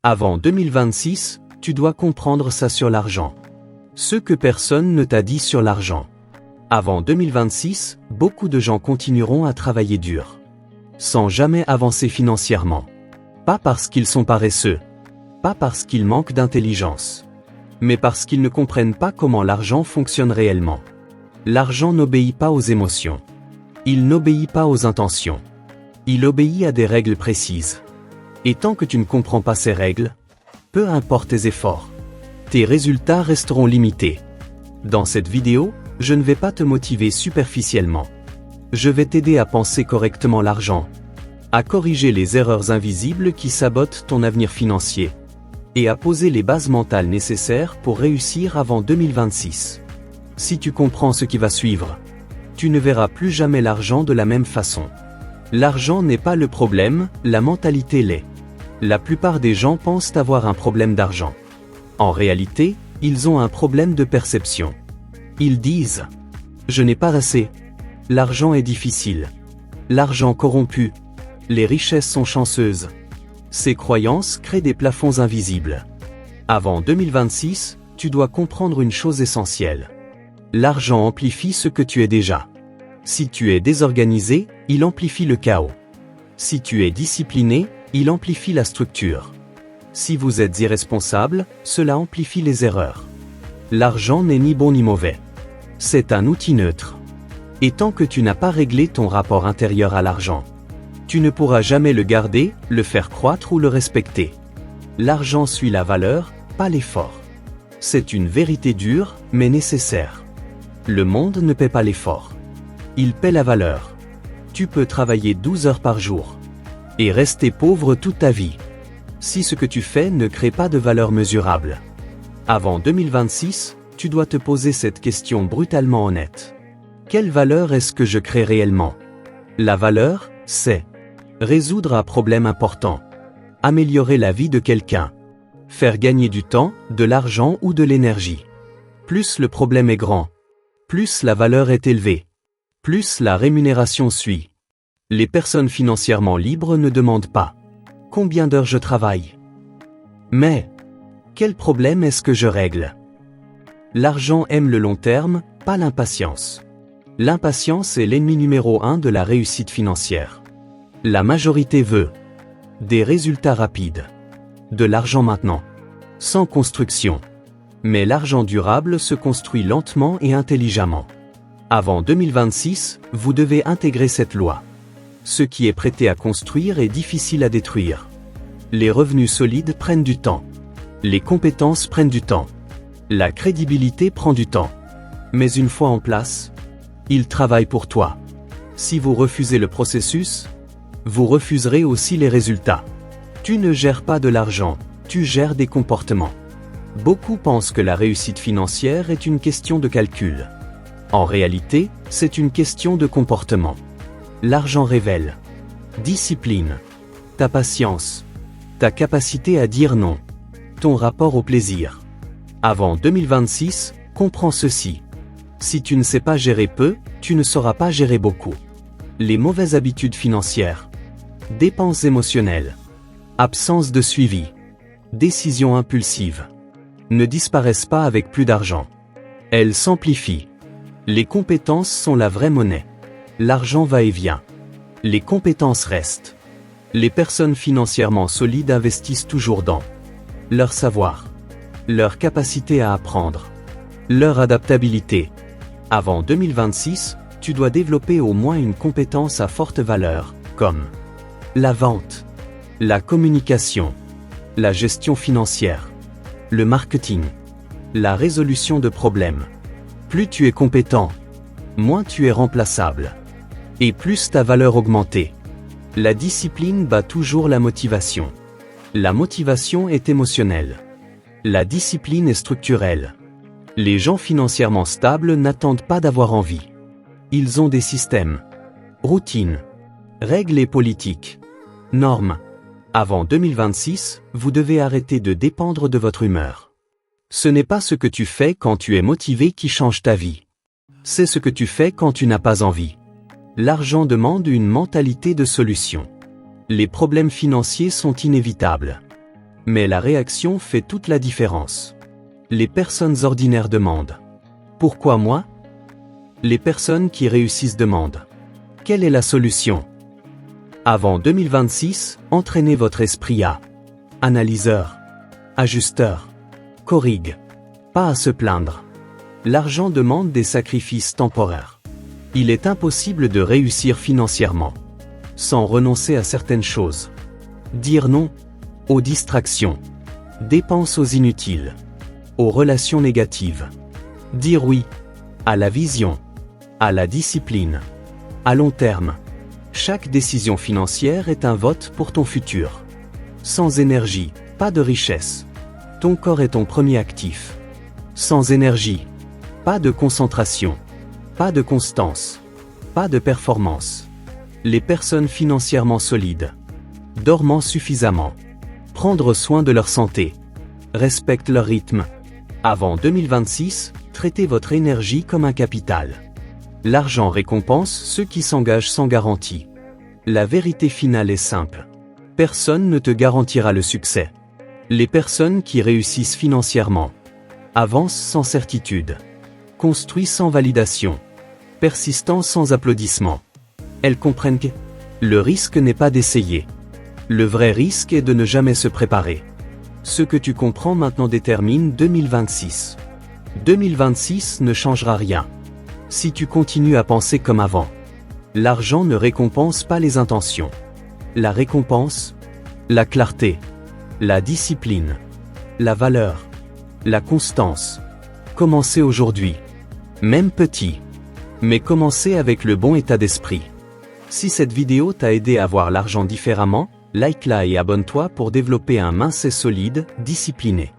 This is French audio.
Avant 2026, tu dois comprendre ça sur l'argent. Ce que personne ne t'a dit sur l'argent. Avant 2026, beaucoup de gens continueront à travailler dur. Sans jamais avancer financièrement. Pas parce qu'ils sont paresseux. Pas parce qu'ils manquent d'intelligence. Mais parce qu'ils ne comprennent pas comment l'argent fonctionne réellement. L'argent n'obéit pas aux émotions. Il n'obéit pas aux intentions. Il obéit à des règles précises. Et tant que tu ne comprends pas ces règles, peu importe tes efforts, tes résultats resteront limités. Dans cette vidéo, je ne vais pas te motiver superficiellement. Je vais t'aider à penser correctement l'argent, à corriger les erreurs invisibles qui sabotent ton avenir financier, et à poser les bases mentales nécessaires pour réussir avant 2026. Si tu comprends ce qui va suivre, tu ne verras plus jamais l'argent de la même façon. L'argent n'est pas le problème, la mentalité l'est. La plupart des gens pensent avoir un problème d'argent. En réalité, ils ont un problème de perception. Ils disent « Je n'ai pas assez »,« L'argent est difficile »,« L'argent corrompu »,« Les richesses sont chanceuses ». Ces croyances créent des plafonds invisibles. Avant 2026, tu dois comprendre une chose essentielle. L'argent amplifie ce que tu es déjà. Si tu es désorganisé, il amplifie le chaos. Si tu es discipliné, il amplifie la structure. Si vous êtes irresponsable, cela amplifie les erreurs. L'argent n'est ni bon ni mauvais. C'est un outil neutre. Et tant que tu n'as pas réglé ton rapport intérieur à l'argent, tu ne pourras jamais le garder, le faire croître ou le respecter. L'argent suit la valeur, pas l'effort. C'est une vérité dure, mais nécessaire. Le monde ne paie pas l'effort. Il paie la valeur. Tu peux travailler 12 heures par jour et rester pauvre toute ta vie. Si ce que tu fais ne crée pas de valeur mesurable. Avant 2026, tu dois te poser cette question brutalement honnête. Quelle valeur est-ce que je crée réellement? La valeur, c'est résoudre un problème important, améliorer la vie de quelqu'un, faire gagner du temps, de l'argent ou de l'énergie. Plus le problème est grand, plus la valeur est élevée, plus la rémunération suit. Les personnes financièrement libres ne demandent pas combien d'heures je travaille, mais quel problème est-ce que je règle? L'argent aime le long terme, pas l'impatience. L'impatience est l'ennemi numéro 1 de la réussite financière. La majorité veut des résultats rapides, de l'argent maintenant, sans construction. Mais l'argent durable se construit lentement et intelligemment. Avant 2026, vous devez intégrer cette loi. Ce qui est prêté à construire est difficile à détruire. Les revenus solides prennent du temps. Les compétences prennent du temps. La crédibilité prend du temps. Mais une fois en place, ils travaillent pour toi. Si vous refusez le processus, vous refuserez aussi les résultats. Tu ne gères pas de l'argent, tu gères des comportements. Beaucoup pensent que la réussite financière est une question de calcul. En réalité, c'est une question de comportement. L'argent révèle discipline, ta patience, ta capacité à dire non, ton rapport au plaisir. Avant 2026, comprends ceci. Si tu ne sais pas gérer peu, tu ne sauras pas gérer beaucoup. Les mauvaises habitudes financières, dépenses émotionnelles, absence de suivi, décisions impulsives, ne disparaissent pas avec plus d'argent. Elles s'amplifient. Les compétences sont la vraie monnaie. L'argent va et vient. Les compétences restent. Les personnes financièrement solides investissent toujours dans leur savoir, leur capacité à apprendre, leur adaptabilité. Avant 2026, tu dois développer au moins une compétence à forte valeur, comme la vente, la communication, la gestion financière, le marketing, la résolution de problèmes. Plus tu es compétent, moins tu es remplaçable. Et plus ta valeur augmentée. La discipline bat toujours la motivation. La motivation est émotionnelle. La discipline est structurelle. Les gens financièrement stables n'attendent pas d'avoir envie. Ils ont des systèmes, routines, règles et politiques, normes. Avant 2026, vous devez arrêter de dépendre de votre humeur. Ce n'est pas ce que tu fais quand tu es motivé qui change ta vie. C'est ce que tu fais quand tu n'as pas envie. L'argent demande une mentalité de solution. Les problèmes financiers sont inévitables. Mais la réaction fait toute la différence. Les personnes ordinaires demandent « Pourquoi moi ?» Les personnes qui réussissent demandent « Quelle est la solution ?» Avant 2026, entraînez votre esprit à analyseur, ajusteur, corrigue. Pas à se plaindre. L'argent demande des sacrifices temporaires. Il est impossible de réussir financièrement sans renoncer à certaines choses. Dire non aux distractions, dépenses aux inutiles, aux relations négatives. Dire oui à la vision, à la discipline. À long terme, chaque décision financière est un vote pour ton futur. Sans énergie, pas de richesse. Ton corps est ton premier actif. Sans énergie, pas de concentration, pas de constance, pas de performance. Les personnes financièrement solides, dormant suffisamment, prendre soin de leur santé, respectent leur rythme. Avant 2026, traitez votre énergie comme un capital. L'argent récompense ceux qui s'engagent sans garantie. La vérité finale est simple. Personne ne te garantira le succès. Les personnes qui réussissent financièrement avancent sans certitude, construisent sans validation, persistent sans applaudissement. Elles comprennent que le risque n'est pas d'essayer. Le vrai risque est de ne jamais se préparer. Ce que tu comprends maintenant détermine 2026. 2026 ne changera rien si tu continues à penser comme avant. L'argent ne récompense pas les intentions. La récompense, la clarté, la discipline, la valeur, la constance. Commencez aujourd'hui. Même petit. Mais commencez avec le bon état d'esprit. Si cette vidéo t'a aidé à voir l'argent différemment, like-la et abonne-toi pour développer un mince et solide, discipliné.